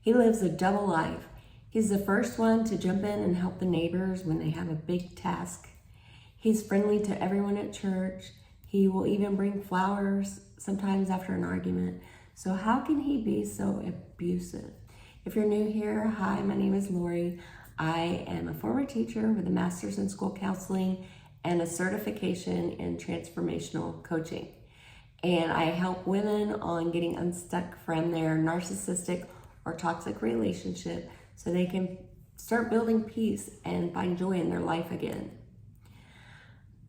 He lives a double life. He's the first one to jump in and help the neighbors when they have a big task. He's friendly to everyone at church. He will even bring flowers sometimes after an argument. So how can he be so abusive? If you're new here, hi, my name is Lori. I am a former teacher with a master's in school counseling and a certification in transformational coaching. And I help women on getting unstuck from their narcissistic or toxic relationship so they can start building peace and find joy in their life again.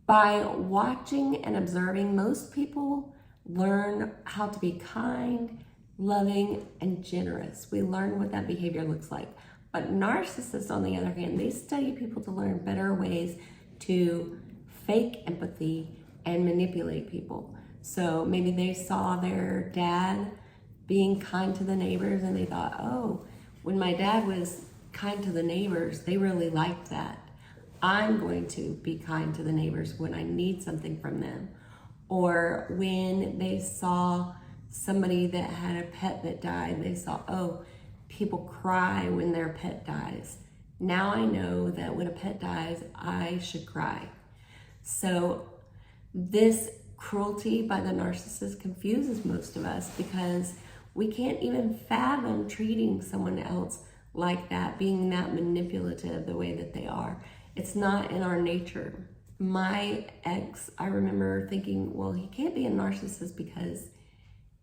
By watching and observing, most people learn how to be kind, loving, and generous. We learn what that behavior looks like. But narcissists, on the other hand, they study people to learn better ways to fake empathy and manipulate people. So maybe they saw their dad being kind to the neighbors and they thought, oh, when my dad was kind to the neighbors, they really liked that. I'm going to be kind to the neighbors when I need something from them. Or when they saw somebody that had a pet that died, they saw, oh, people cry when their pet dies. Now I know that when a pet dies, I should cry. So this cruelty by the narcissist confuses most of us because we can't even fathom treating someone else like that, being that manipulative the way that they are. It's not in our nature. My ex, I remember thinking, well, he can't be a narcissist because,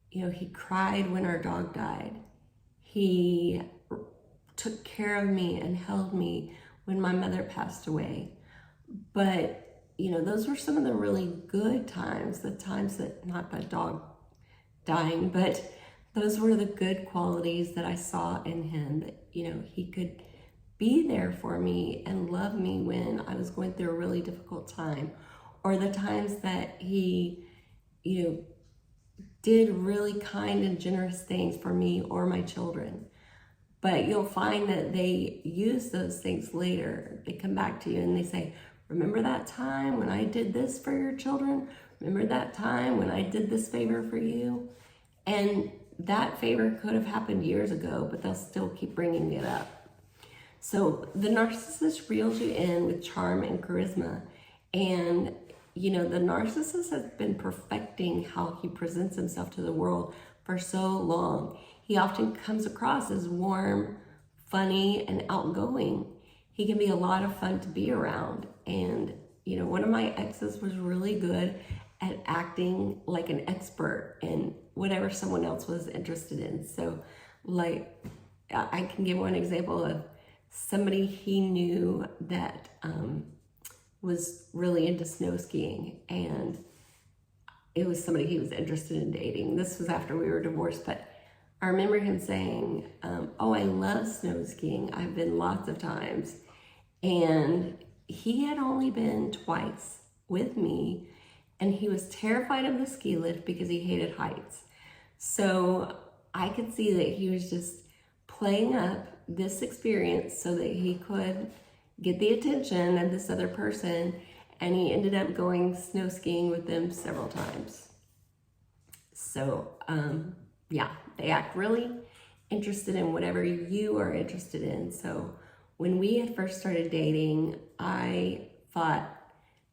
he cried when our dog died. He took care of me and held me when my mother passed away. But, those were some of the really good times, the times that, not the dog dying, but those were the good qualities that I saw in him, that, he could be there for me and love me when I was going through a really difficult time, or the times that he, did really kind and generous things for me or my children. But you'll find that they use those things later. They come back to you and they say, remember that time when I did this for your children? Remember that time when I did this favor for you? And that favor could have happened years ago, but they'll still keep bringing it up. So the narcissist reels you in with charm and charisma. And, the narcissist has been perfecting how he presents himself to the world for so long. He often comes across as warm, funny, and outgoing. He can be a lot of fun to be around. And, one of my exes was really good at acting like an expert in whatever someone else was interested in. So, I can give one example of somebody he knew that was really into snow skiing, and it was somebody he was interested in dating. This was after we were divorced, but I remember him saying, oh, I love snow skiing. I've been lots of times. And he had only been twice with me, and he was terrified of the ski lift because he hated heights. So I could see that he was just playing up this experience so that he could get the attention of this other person, and he ended up going snow skiing with them several times. So, they act really interested in whatever you are interested in. So when we had first started dating, I thought,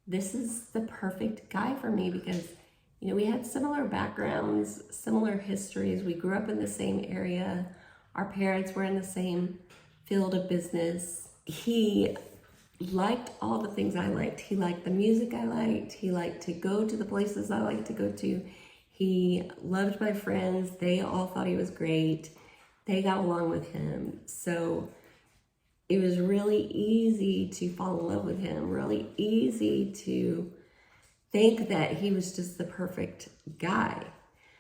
this is the perfect guy for me because, we had similar backgrounds, similar histories. We grew up in the same area. Our parents were in the same field of business. He liked all the things I liked. He liked the music I liked. He liked to go to the places I liked to go to. He loved my friends. They all thought he was great. They got along with him. So it was really easy to fall in love with him, really easy to think that he was just the perfect guy.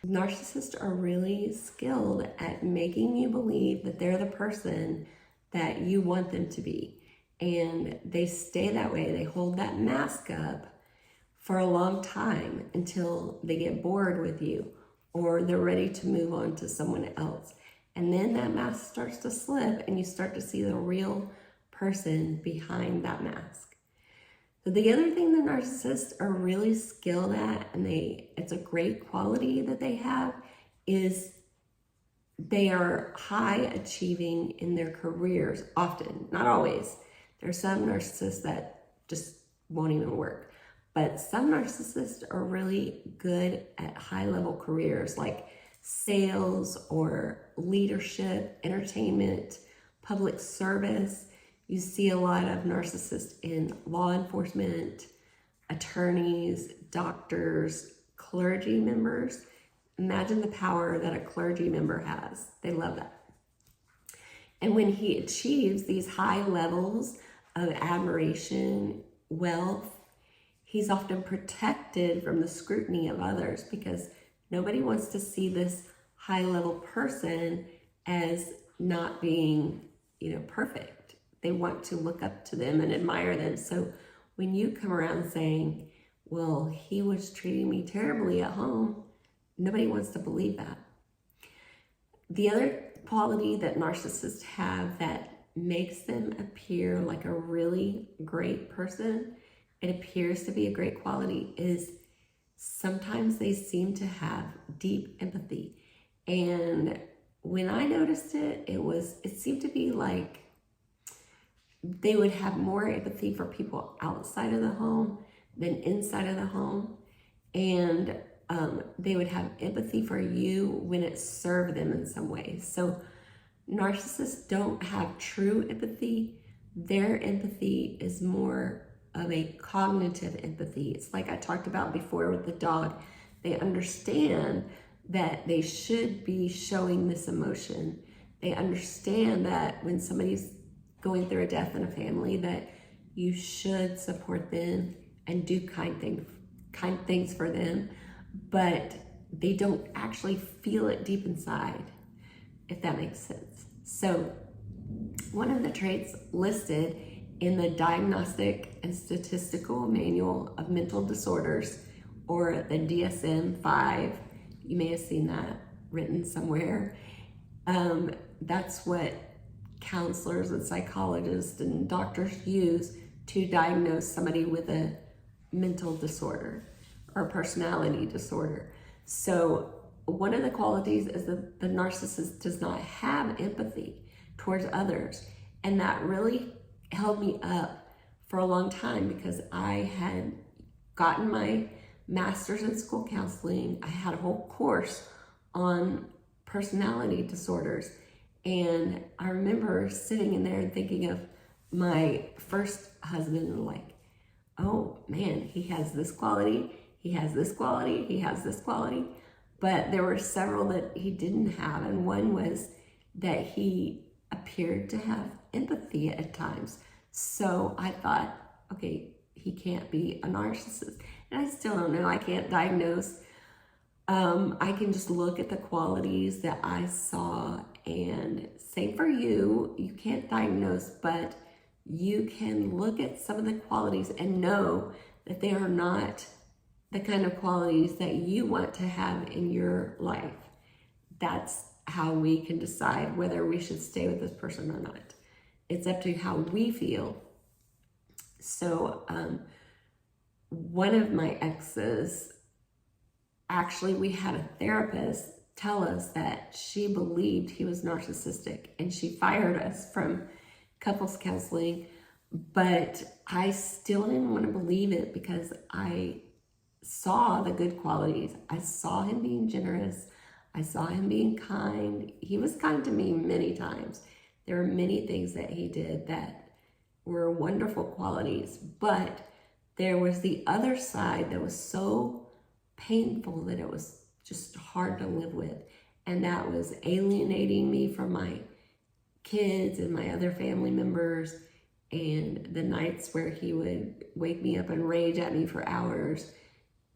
Narcissists are really skilled at making you believe that they're the person that you want them to be. And they stay that way. They hold that mask up for a long time until they get bored with you or they're ready to move on to someone else. And then that mask starts to slip and you start to see the real person behind that mask. So the other thing that narcissists are really skilled at, and it's a great quality that they have, is they are high achieving in their careers often, not always. There are some narcissists that just won't even work. But some narcissists are really good at high level careers like sales or leadership, entertainment, public service. You see a lot of narcissists in law enforcement, attorneys, doctors, clergy members. Imagine the power that a clergy member has. They love that. And when he achieves these high levels of admiration, wealth, he's often protected from the scrutiny of others because nobody wants to see this high-level person as not being, perfect. They want to look up to them and admire them. So when you come around saying, well, he was treating me terribly at home, nobody wants to believe that. The other quality that narcissists have that makes them appear like a really great person, it appears to be a great quality, is sometimes they seem to have deep empathy. And when I noticed it, it seemed to be like they would have more empathy for people outside of the home than inside of the home. And they would have empathy for you when it served them in some way. So narcissists don't have true empathy. Their empathy is more of a cognitive empathy. It's like I talked about before with the dog. They understand that they should be showing this emotion. They understand that when somebody's going through a death in a family, that you should support them and do kind things for them, but they don't actually feel it deep inside, if that makes sense. So one of the traits listed in the Diagnostic and Statistical Manual of Mental Disorders, or the DSM-5, you may have seen that written somewhere. That's what counselors and psychologists and doctors use to diagnose somebody with a mental disorder or personality disorder. So one of the qualities is that the narcissist does not have empathy towards others. And that really held me up for a long time because I had gotten my master's in school counseling. I had a whole course on personality disorders. And I remember sitting in there and thinking of my first husband, like, oh man, he has this quality, he has this quality, he has this quality. But there were several that he didn't have. And one was that he appeared to have empathy at times. So I thought, okay, he can't be a narcissist. And I still don't know, I can't diagnose. I can just look at the qualities that I saw, and same for you, you can't diagnose, but you can look at some of the qualities and know that they are not the kind of qualities that you want to have in your life. That's how we can decide whether we should stay with this person or not. It's up to how we feel. So one of my exes, actually we had a therapist tell us that she believed he was narcissistic, and she fired us from couples counseling, but I still didn't want to believe it because I saw the good qualities. I saw him being generous. I saw him being kind. He was kind to me many times. There were many things that he did that were wonderful qualities, but there was the other side that was so painful that it was just hard to live with. And that was alienating me from my kids and my other family members, and the nights where he would wake me up and rage at me for hours.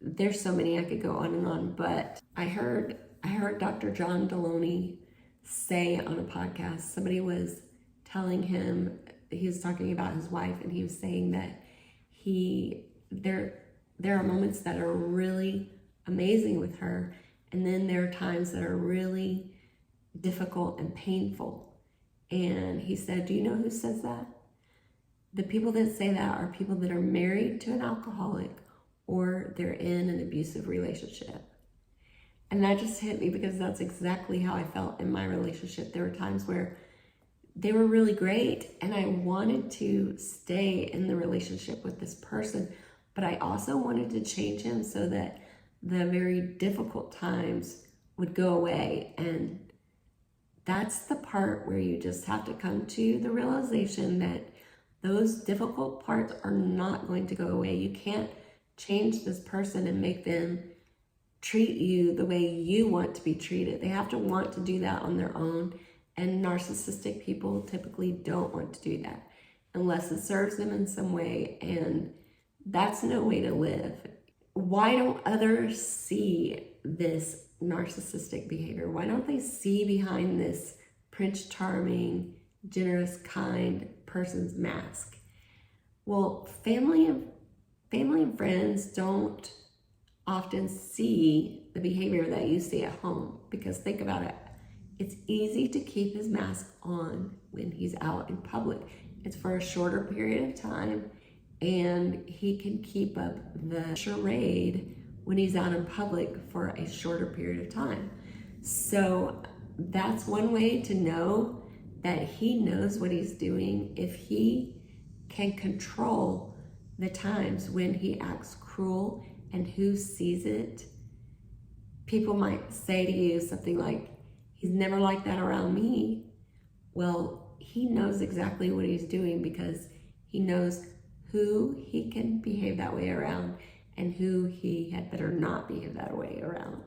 There's so many I could go on and on, but I heard Dr. John Deloney say on a podcast, somebody was telling him, he was talking about his wife, and he was saying that there are moments that are really amazing with her, and then there are times that are really difficult and painful. And he said, do you know who says that? The people that say that are people that are married to an alcoholic or they're in an abusive relationship. And that just hit me because that's exactly how I felt in my relationship. There were times where they were really great and I wanted to stay in the relationship with this person, but I also wanted to change him so that the very difficult times would go away. And that's the part where you just have to come to the realization that those difficult parts are not going to go away. You can't change this person and make them treat you the way you want to be treated. They have to want to do that on their own. And narcissistic people typically don't want to do that unless it serves them in some way. And that's no way to live. Why don't others see this narcissistic behavior? Why don't they see behind this Prince Charming, generous, kind person's mask? Well, family and friends don't often see the behavior that you see at home, because think about it. It's easy to keep his mask on when he's out in public. It's for a shorter period of time, and he can keep up the charade when he's out in public for a shorter period of time. So that's one way to know that he knows what he's doing. If he can control the times when he acts cruel and who sees it. People might say to you something like, he's never like that around me. Well, he knows exactly what he's doing because he knows who he can behave that way around and who he had better not behave that way around.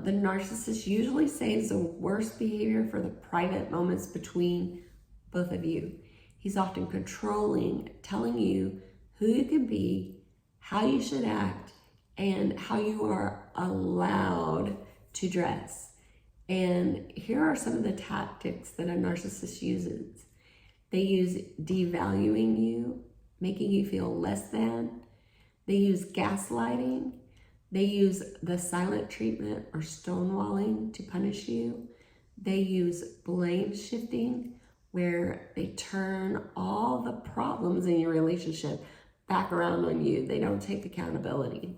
The narcissist usually saves the worst behavior for the private moments between both of you. He's often controlling, telling you who you can be, how you should act, and how you are allowed to dress. And here are some of the tactics that a narcissist uses. They use devaluing you, making you feel less than. They use gaslighting. They use the silent treatment or stonewalling to punish you. They use blame shifting, where they turn all the problems in your relationship back around on you. They don't take accountability.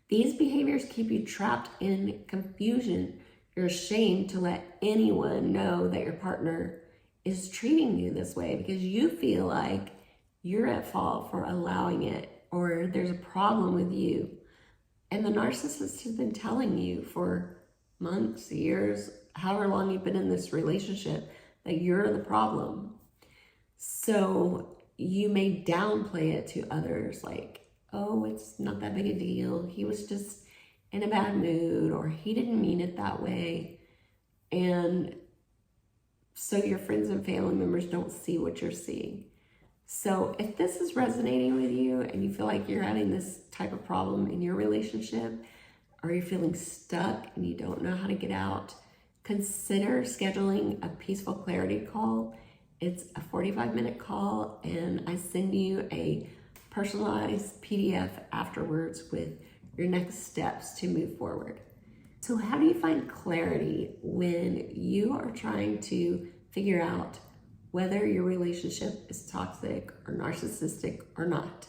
These behaviors keep you trapped in confusion. You're ashamed to let anyone know that your partner is treating you this way because you feel like you're at fault for allowing it, or there's a problem with you. And the narcissist has been telling you for months, years, however long you've been in this relationship, that you're the problem. So you may downplay it to others like, oh, it's not that big a deal. He was just in a bad mood, or he didn't mean it that way. And so your friends and family members don't see what you're seeing. So if this is resonating with you and you feel like you're having this type of problem in your relationship, or you're feeling stuck and you don't know how to get out, consider scheduling a peaceful clarity call. It's a 45-minute call, and I send you a personalized PDF afterwards with your next steps to move forward. So how do you find clarity when you are trying to figure out whether your relationship is toxic or narcissistic or not?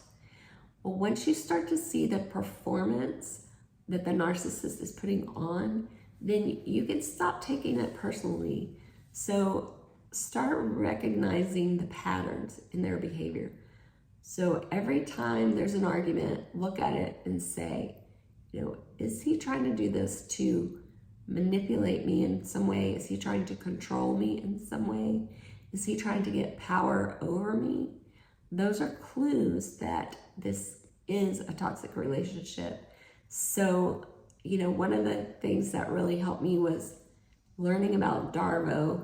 Well, once you start to see the performance that the narcissist is putting on, then you can stop taking it personally. So start recognizing the patterns in their behavior. So every time there's an argument, look at it and say, is he trying to do this to manipulate me in some way? Is he trying to control me in some way? Is he trying to get power over me? Those are clues that this is a toxic relationship. So, one of the things that really helped me was learning about Darvo,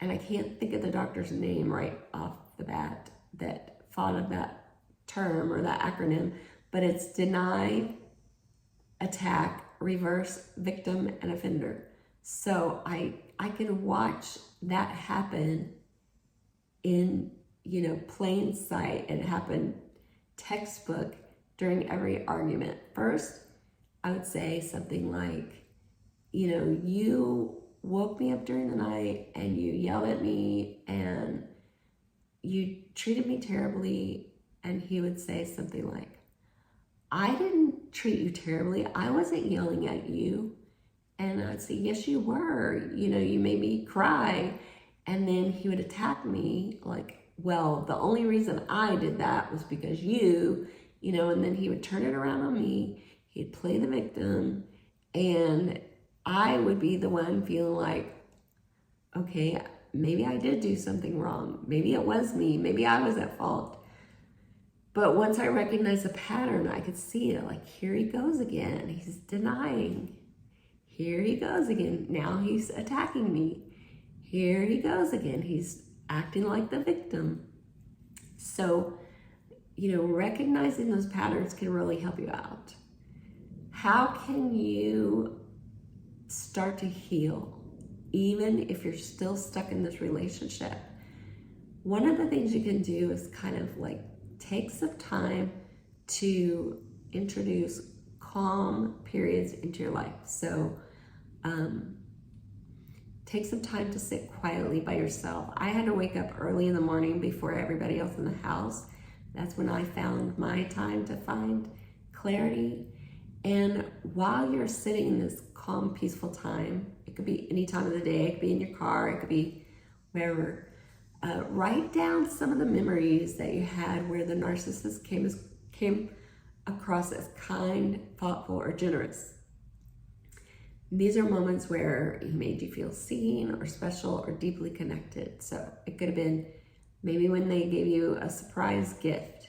and I can't think of the doctor's name right off the bat that thought of that term or that acronym, but it's deny, attack, reverse, victim, and offender. So I can watch that happen in, plain sight. It happened textbook during every argument. First, I would say something like, you woke me up during the night and you yelled at me and you treated me terribly. And he would say something like, I didn't treat you terribly. I wasn't yelling at you. And I'd say, yes, you were. You know, you made me cry. And then he would attack me like, well, the only reason I did that was because you know, and then he would turn it around on me. He'd play the victim. And I would be the one feeling like, okay, maybe I did do something wrong. Maybe it was me. Maybe I was at fault. But once I recognized the pattern, I could see it. Like, here he goes again. He's denying. Here he goes again. Now he's attacking me. Here he goes again. He's acting like the victim. So, you know, recognizing those patterns can really help you out. How can you start to heal, even if you're still stuck in this relationship? One of the things you can do is kind of like take some time to introduce calm periods into your life. So take some time to sit quietly by yourself. I had to wake up early in the morning before everybody else in the house. That's when I found my time to find clarity. And while you're sitting in this calm, peaceful time, it could be any time of the day, it could be in your car, it could be wherever, write down some of the memories that you had where the narcissist came across as kind, thoughtful, or generous. These are moments where he made you feel seen or special or deeply connected. So it could have been maybe when they gave you a surprise gift,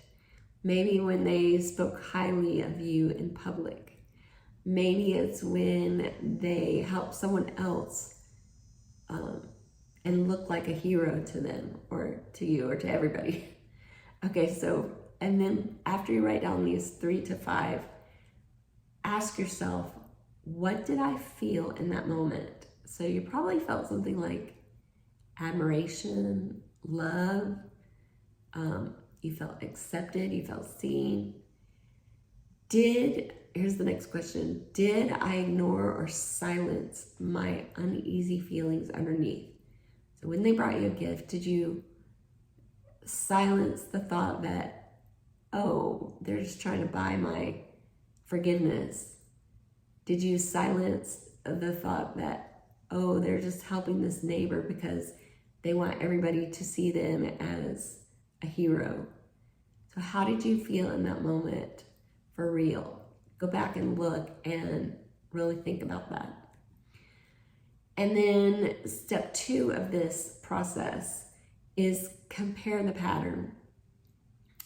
maybe when they spoke highly of you in public, maybe it's when they helped someone else and looked like a hero to them or to you or to everybody. Okay, so, and then after you write down these 3 to 5, ask yourself, what did I feel in that moment? So you probably felt something like admiration, love, you felt accepted, you felt seen. Here's the next question, did I ignore or silence my uneasy feelings underneath? So when they brought you a gift, did you silence the thought that, oh, they're just trying to buy my forgiveness? Did you silence the thought that, oh, they're just helping this neighbor because they want everybody to see them as a hero? So how did you feel in that moment for real? Go back and look and really think about that. And then step 2 of this process is compare the pattern.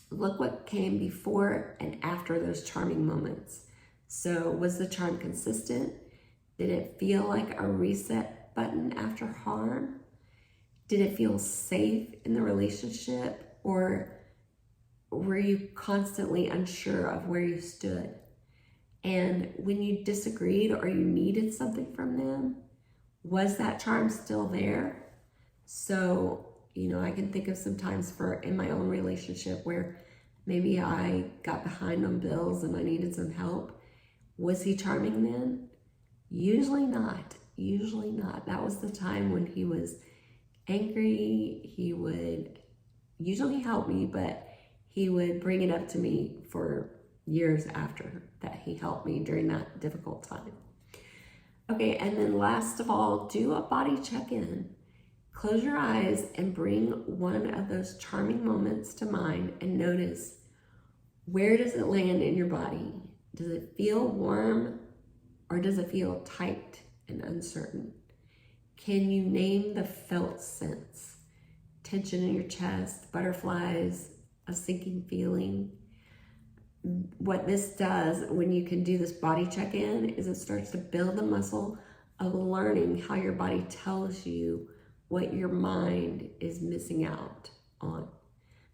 Look what came before and after those charming moments. So was the charm consistent? Did it feel like a reset button after harm? Did it feel safe in the relationship? Or were you constantly unsure of where you stood? And when you disagreed or you needed something from them, was that charm still there? So, you know, I can think of some times in my own relationship where maybe I got behind on bills and I needed some help. Was he charming then? Usually not. Usually not. That was the time when he was angry. He would usually help me, but he would bring it up to me for years after that he helped me during that difficult time. Okay, and then last of all, do a body check-in. Close your eyes and bring one of those charming moments to mind and notice, where does it land in your body? Does it feel warm or does it feel tight and uncertain? Can you name the felt sense? Tension in your chest, butterflies, a sinking feeling. What this does when you can do this body check-in is it starts to build the muscle of learning how your body tells you what your mind is missing out on.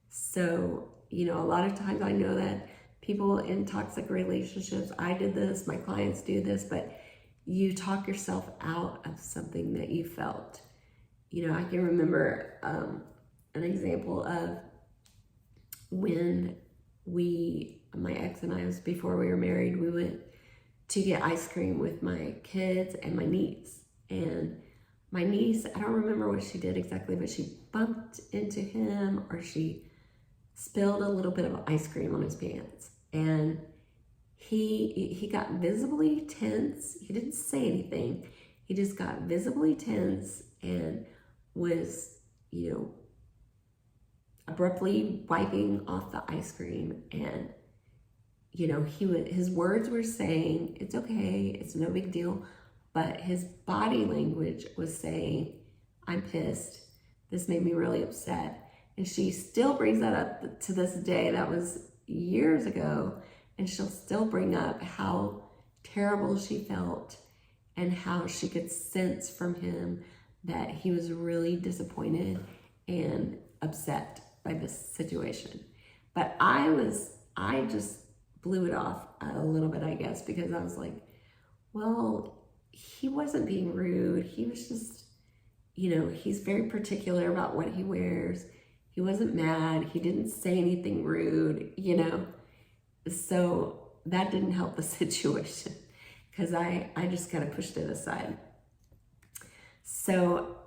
So, you know, a lot of times I know that people in toxic relationships, I did this, my clients do this, but you talk yourself out of something that you felt. You know, I can remember an example of when my ex and I, before we were married, we went to get ice cream with my kids and my niece. And my niece, I don't remember what she did exactly, but she bumped into him or she spilled a little bit of ice cream on his pants. And he got visibly tense. He didn't say anything. He just got visibly tense and was, you know, abruptly wiping off the ice cream. And, you know, his words were saying, it's okay, it's no big deal. But his body language was saying, I'm pissed. This made me really upset. And she still brings that up to this day. That was years ago. And she'll still bring up how terrible she felt and how she could sense from him that he was really disappointed and upset by this situation. But I just blew it off a little bit, I guess, because I was like, well, he wasn't being rude. He was just, you know, he's very particular about what he wears. He wasn't mad. He didn't say anything rude, you know. So that didn't help the situation because I just kind of pushed it aside. So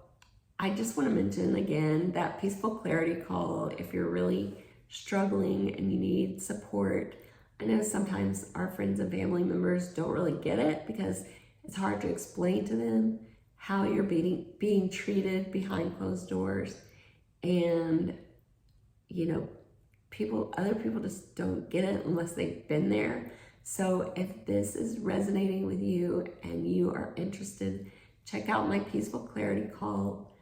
I just want to mention again that peaceful clarity call. If you're really struggling and you need support, I know sometimes our friends and family members don't really get it because it's hard to explain to them how you're being treated behind closed doors. And, you know, other people just don't get it unless they've been there. So if this is resonating with you and you are interested, check out my peaceful clarity call.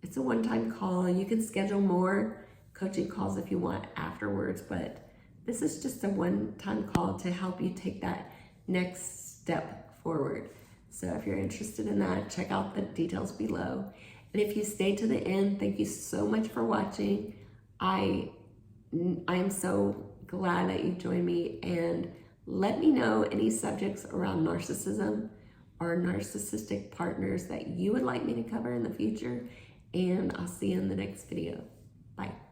It's a one-time call. You can schedule more coaching calls if you want afterwards, but this is just a one-time call to help you take that next step forward. So if you're interested in that, check out the details below. And if you stay to the end, thank you so much for watching. I am so glad that you joined me, and let me know any subjects around narcissism or narcissistic partners that you would like me to cover in the future, and I'll see you in the next video. Bye.